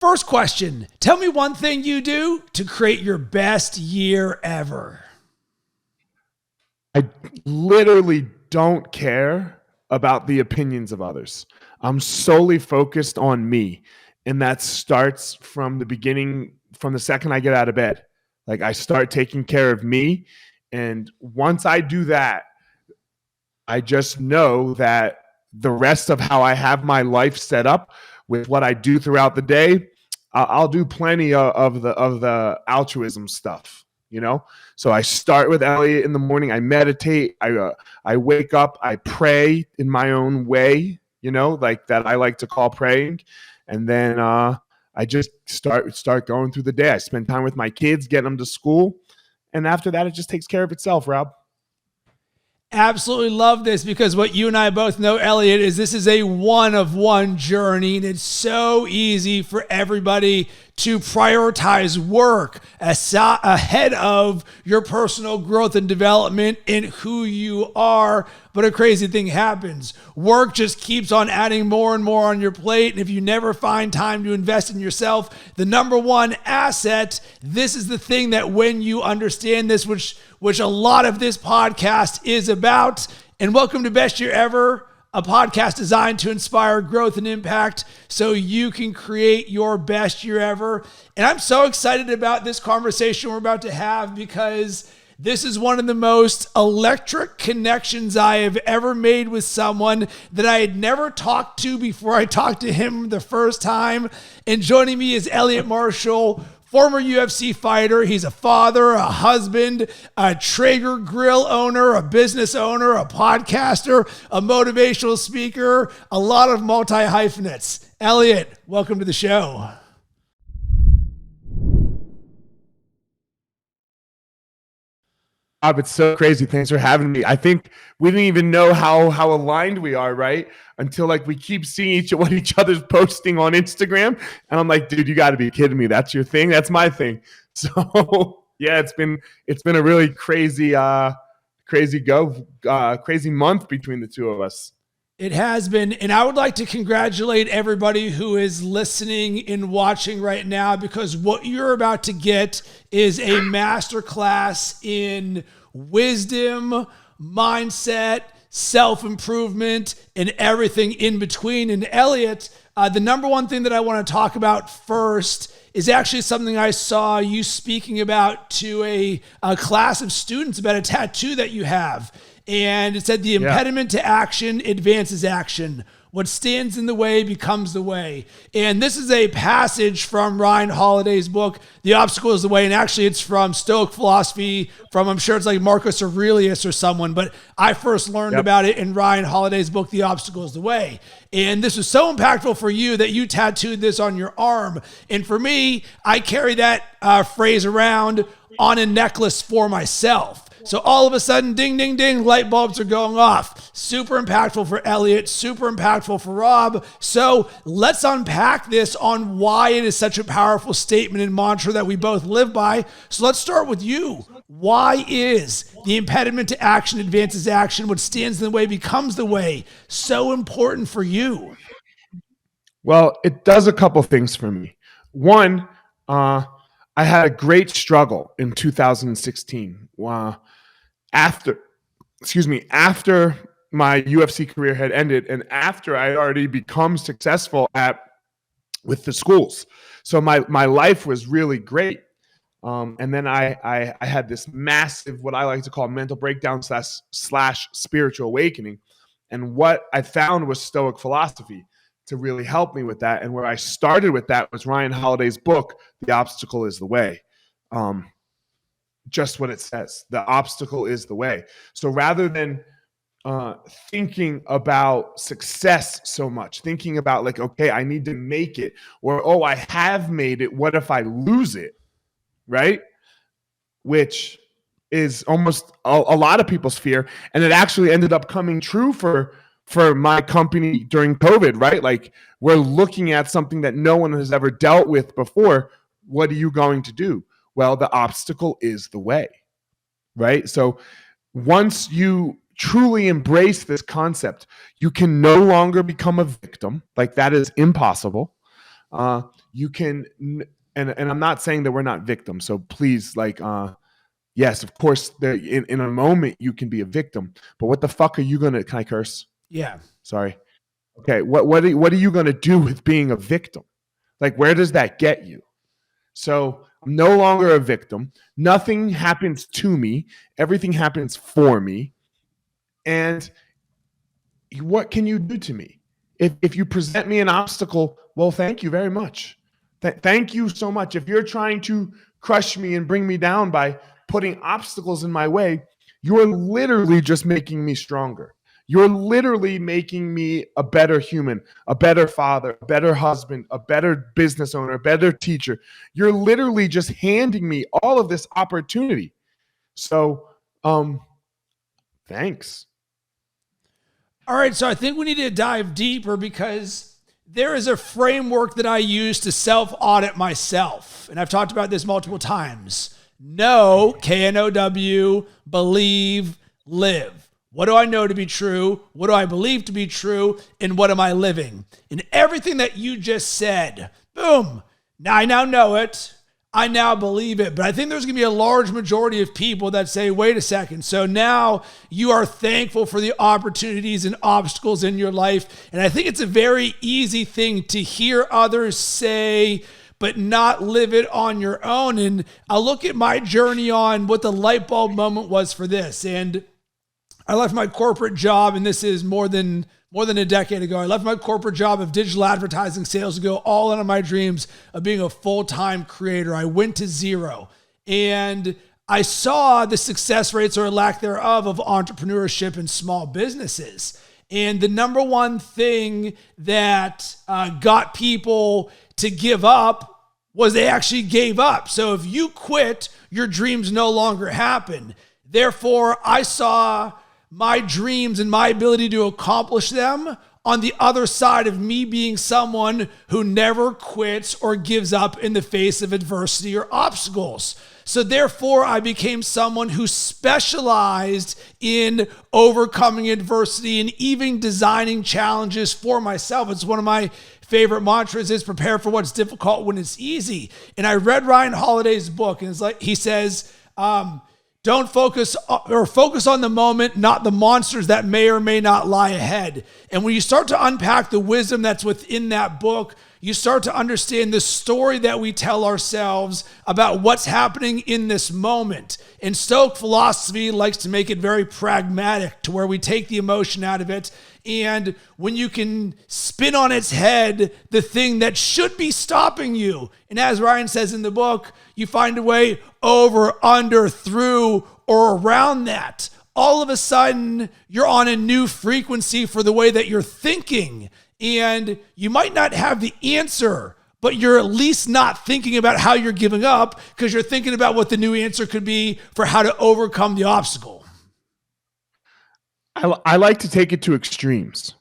First question, tell me one thing you do to create your best year ever. I literally don't care about the opinions of others. I'm solely focused on me. And that starts from the beginning, from the second I get out of bed. Like I start taking care of me. And once I do that, I just know that the rest of how I have my life set up with what I do throughout the day, I'll do plenty of the altruism stuff, you know? So I start with Eliot in the morning. I meditate. I wake up. I pray in my own way, you know, like that I like to call praying. And then I just start going through the day. I spend time with my kids, getting them to school. And after that, it just takes care of itself, Rob. Absolutely love this because what you and I both know, Eliot, is this is a one-of-one journey, and it's so easy for everybody to prioritize work ahead of your personal growth and development in who you are. But a crazy thing happens. Work just keeps on adding more and more on your plate. And if you never find time to invest in yourself, the number one asset, this is the thing that when you understand this, which a lot of this podcast is about. And welcome to Best Year Ever, a podcast designed to inspire growth and impact so you can create your best year ever. And I'm so excited about this conversation we're about to have because this is one of the most electric connections I have ever made with someone that I had never talked to before I talked to him the first time. And joining me is Eliot Marshall, former UFC fighter. He's a father, a husband, a Traeger grill owner, a business owner, a podcaster, a motivational speaker, a lot of multi-hyphenates. Eliot, welcome to the show. Bob, it's so crazy. Thanks for having me. I think we didn't even know how aligned we are, right? Until like we keep seeing what each other's posting on Instagram. And I'm like, dude, you got to be kidding me. That's your thing. That's my thing. So yeah, it's been a really crazy month between the two of us. It has been, and I would like to congratulate everybody who is listening and watching right now because what you're about to get is a masterclass in wisdom, mindset, self-improvement, and everything in between. And Eliot, the number one thing that I want to talk about first is actually something I saw you speaking about to a class of students about a tattoo that you have. And it said the impediment to action advances action. What stands in the way becomes the way. And this is a passage from Ryan Holiday's book, The Obstacle is the Way. And actually it's from Stoic philosophy from, I'm sure it's like Marcus Aurelius or someone, but I first learned about it in Ryan Holiday's book, The Obstacle is the Way. And this was so impactful for you that you tattooed this on your arm. And for me, I carry that phrase around on a necklace for myself. So all of a sudden, ding, ding, ding, light bulbs are going off. Super impactful for Eliot, super impactful for Rob. So let's unpack this on why it is such a powerful statement and mantra that we both live by. So let's start with you. Why is the impediment to action advances action? What stands in the way becomes the way so important for you? Well, it does a couple things for me. One, I had a great struggle in 2016. After my UFC career had ended and after I had already become successful with the schools. So my life was really great. And then I had this massive, what I like to call mental breakdown slash spiritual awakening. And what I found was Stoic philosophy to really help me with that. And where I started with that was Ryan Holiday's book, The Obstacle is the Way. Just what it says, the obstacle is the way. So rather than thinking about success so much, thinking about like, okay, I need to make it, or, oh, I have made it. What if I lose it? Right? Which is almost a lot of people's fear. And it actually ended up coming true for my company during COVID, right? Like we're looking at something that no one has ever dealt with before. What are you going to do? Well, the obstacle is the way, right? So once you truly embrace this concept, you can no longer become a victim. Like that is impossible. You can, and I'm not saying that we're not victims. So please, yes, of course, in a moment you can be a victim. But what the fuck are you gonna? Can I curse? Yeah. Sorry. Okay. What are you gonna do with being a victim? Like, where does that get you? So I'm no longer a victim. Nothing happens to me. Everything happens for me. And what can you do to me? If you present me an obstacle, well, thank you very much. Thank you so much. If you're trying to crush me and bring me down by putting obstacles in my way, you're literally just making me stronger. You're literally making me a better human, a better father, a better husband, a better business owner, a better teacher. You're literally just handing me all of this opportunity. So, thanks. All right, so I think we need to dive deeper because there is a framework that I use to self-audit myself. And I've talked about this multiple times. Know, K-N-O-W, believe, live. What do I know to be true? What do I believe to be true? And what am I living? And everything that you just said, boom, now I now know it. I now believe it. But I think there's going to be a large majority of people that say, wait a second. So now you are thankful for the opportunities and obstacles in your life. And I think it's a very easy thing to hear others say, but not live it on your own. And I'll look at my journey on what the light bulb moment was for this. And I left my corporate job, and this is more than a decade ago. I left my corporate job of digital advertising sales to go all in on my dreams of being a full-time creator. I went to zero, and I saw the success rates or lack thereof of entrepreneurship and small businesses. And the number one thing that got people to give up was they actually gave up. So if you quit, your dreams no longer happen. Therefore, I saw my dreams and my ability to accomplish them on the other side of me being someone who never quits or gives up in the face of adversity or obstacles. So therefore, I became someone who specialized in overcoming adversity and even designing challenges for myself. It's one of my favorite mantras is prepare for what's difficult when it's easy. And I read Ryan Holiday's book, and it's like he says, don't focus on the moment, not the monsters that may or may not lie ahead. And when you start to unpack the wisdom that's within that book, you start to understand the story that we tell ourselves about what's happening in this moment. And Stoic philosophy likes to make it very pragmatic to where we take the emotion out of it. And when you can spin on its head the thing that should be stopping you, and as Ryan says in the book, you find a way over, under, through, or around that. All of a sudden, you're on a new frequency for the way that you're thinking. And you might not have the answer, but you're at least not thinking about how you're giving up because you're thinking about what the new answer could be for how to overcome the obstacle. I like to take it to extremes,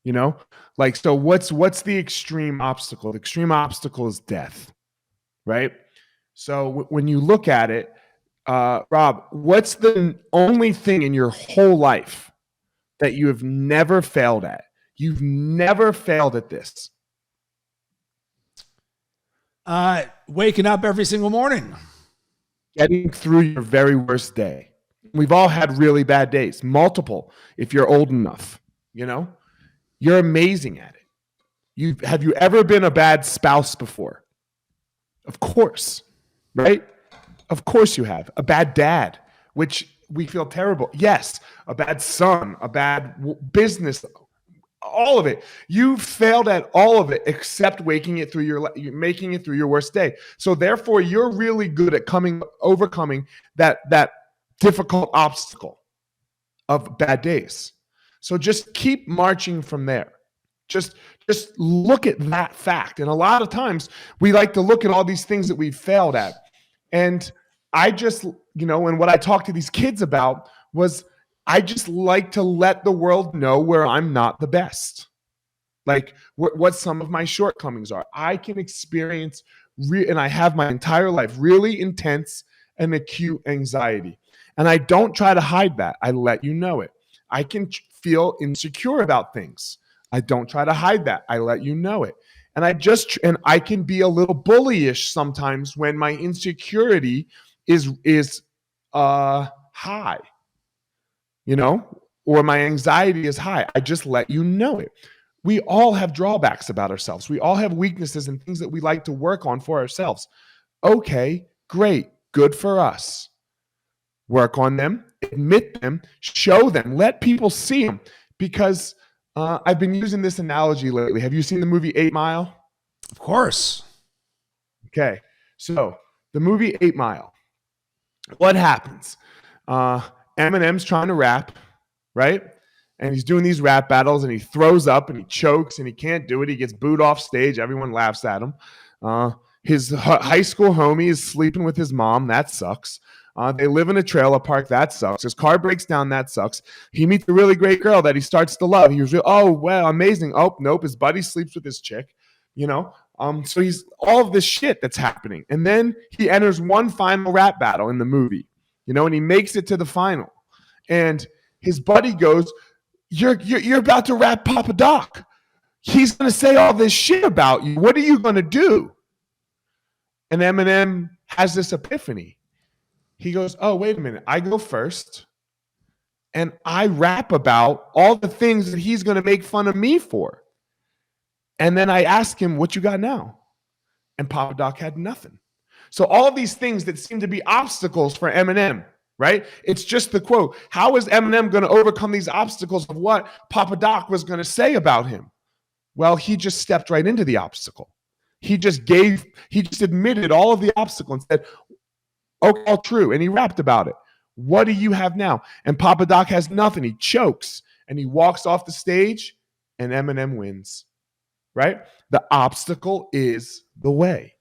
so what's the extreme obstacle? The extreme obstacle is death, right? So when you look at it, Rob, what's the only thing in your whole life that you have never failed at? You've never failed at this. Waking up every single morning. Getting through your very worst day. We've all had really bad days, multiple, if you're old enough, You're amazing at it. Have you ever been a bad spouse before? Of course, right? Of course you have. A bad dad, which we feel terrible. Yes, a bad son, a bad business, all of it. You've failed at all of it except making it through your worst day. So therefore, you're really good at overcoming that difficult obstacle of bad days. So just keep marching from there. Just look at that fact. And a lot of times we like to look at all these things that we've failed at. And I just, and what I talk to these kids about was I just like to let the world know where I'm not the best. Like what some of my shortcomings are. I can experience, and I have my entire life, really intense and acute anxiety. And I don't try to hide that. I let you know it. I can feel insecure about things. I don't try to hide that. I let you know it. And I can be a little bullyish sometimes when my insecurity is high, or my anxiety is high. I just let you know it. We all have drawbacks about ourselves. We all have weaknesses and things that we like to work on for ourselves. Okay, great. Good for us. Work on them, admit them, show them, let people see them. Because I've been using this analogy lately. Have you seen the movie 8 Mile? Of course. Okay, so the movie 8 Mile. What happens? Eminem's trying to rap, right? And he's doing these rap battles, and he throws up, and he chokes, and he can't do it. He gets booed off stage. Everyone laughs at him. His high school homie is sleeping with his mom. That sucks. They live in a trailer park. That sucks. His car breaks down. That sucks. He meets a really great girl that he starts to love. He was oh, well, amazing. Oh, nope. His buddy sleeps with his chick, So he's all of this shit that's happening. And then he enters one final rap battle in the movie, and he makes it to the final. And his buddy goes, You're about to rap Papa Doc. He's going to say all this shit about you. What are you going to do? And Eminem has this epiphany. He goes, oh, wait a minute. I go first, and I rap about all the things that he's going to make fun of me for. And then I ask him, what you got now? And Papa Doc had nothing. So all of these things that seem to be obstacles for Eminem, right? It's just the quote. How is Eminem going to overcome these obstacles of what Papa Doc was going to say about him? Well, he just stepped right into the obstacle. He just admitted all of the obstacle and said, okay, all true. And he rapped about it. What do you have now? And Papa Doc has nothing. He chokes and he walks off the stage, and Eminem wins, right? The obstacle is the way.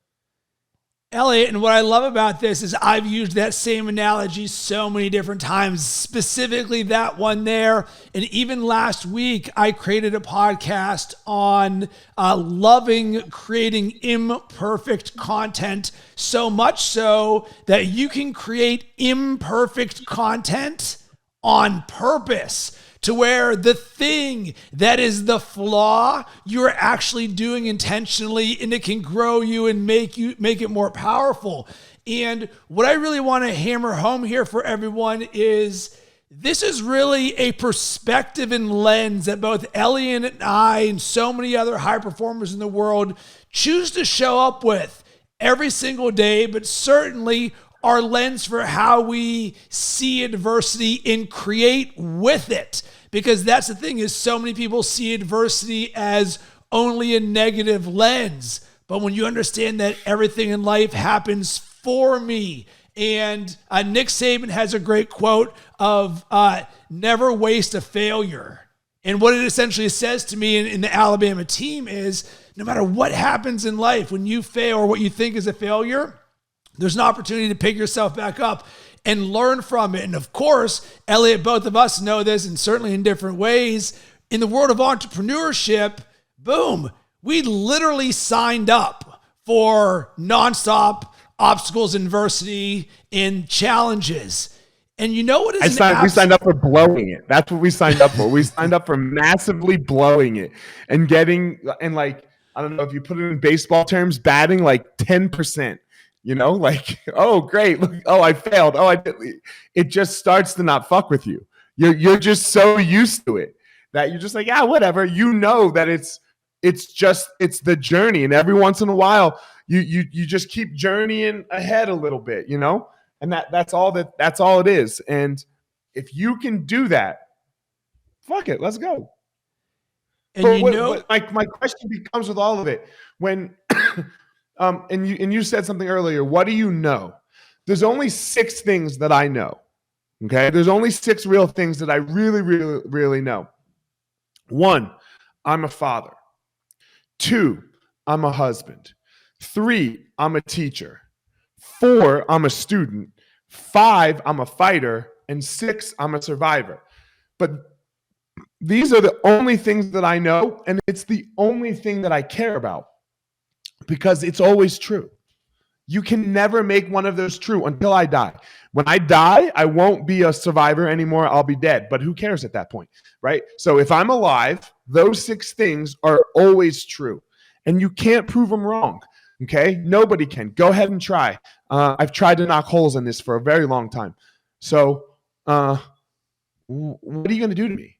Eliot, and what I love about this is I've used that same analogy so many different times, specifically that one there. And even last week, I created a podcast on loving creating imperfect content, so much so that you can create imperfect content on purpose, to where the thing that is the flaw you're actually doing intentionally, and it can grow you and make it more powerful. And what I really want to hammer home here for everyone is this is really a perspective and lens that both Eliot and I and so many other high performers in the world choose to show up with every single day, but certainly our lens for how we see adversity and create with it. Because that's the thing, is so many people see adversity as only a negative lens. But when you understand that everything in life happens for me, and Nick Saban has a great quote of never waste a failure. And what it essentially says to me in the Alabama team is, no matter what happens in life, when you fail or what you think is a failure, there's an opportunity to pick yourself back up and learn from it. And of course, Eliot, both of us know this, and certainly in different ways. In the world of entrepreneurship, boom, we literally signed up for nonstop obstacles, adversity, and challenges. And you know what is we signed up for blowing it. That's what we signed up for. We signed up for massively blowing it and getting, and like, I don't know if you put it in baseball terms, batting like 10%. Oh, great. Look, oh, I failed. Oh, I did. It just starts to not fuck with you. You're just so used to it that you're just like, yeah, whatever. You know that it's the journey. And every once in a while, you just keep journeying ahead a little bit, and that's all it is. And if you can do that, fuck it, let's go. And my question becomes with all of it, when and you said something earlier, what do you know? There's only 6 things that I know. Okay? There's only 6 real things that I really, really, really know. 1, I'm a father. 2, I'm a husband. 3, I'm a teacher. 4, I'm a student. 5, I'm a fighter. And 6, I'm a survivor. But these are the only things that I know, and it's the only thing that I care about, because it's always true. You can never make one of those true until I die. When I die, I won't be a survivor anymore. I'll be dead. But who cares at that point, right? So if I'm alive, those 6 things are always true. and you can't prove them wrong. Okay, nobody can. Go ahead and try. I've tried to knock holes in this for a very long time. So, what are you going to do to me?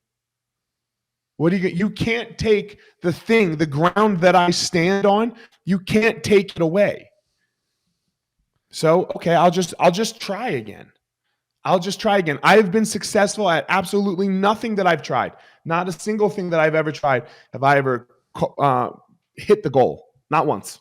You can't take the ground that I stand on. You can't take it away. So, okay, I'll just try again. I've been successful at absolutely nothing that I've tried. Not a single thing that I've ever tried have I ever hit the goal. Not once.